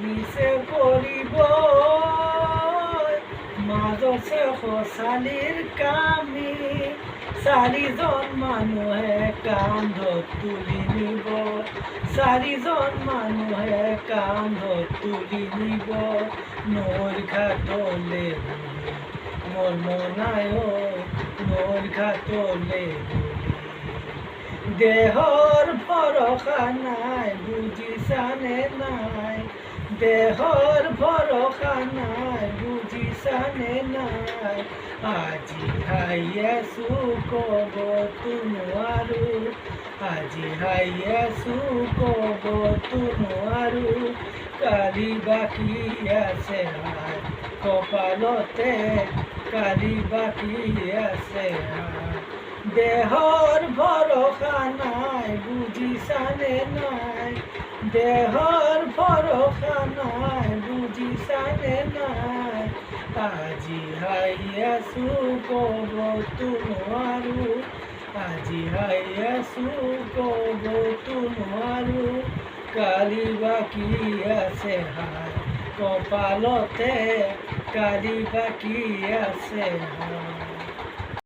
নিচে কৰিব মাজছে সঁচালিৰ কামি চাৰিজন মানুহে কান্ধত তুলি নিব চাৰিজন মানুহে কান্ধত তুলি নিব নৈৰ ঘাটলে মোৰ মনায় নৈৰ ঘাটলে দেহৰ ভৰসা নাই বুজিছানে নাই দেহৰ ভৰসা নাই বুজিছানে নাই আজি হাই আছো ক'বতো নোৱাৰো আজি হাই আছো ক'বতো নোৱাৰো কালি বাকী আছে হাই কপালতে কালি বাকী আছে হাই দেহৰ ভৰসা নাই বুজিছানে নাই দেহৰ ভৰসা নাই বুজিছানে নাই আজি হাই আছো ক'বতো নোৱাৰো আজি হাই আছো ক'বতো নোৱাৰো কালি বাকী আছে হাই কপালতে কালি বাকী আছে হাই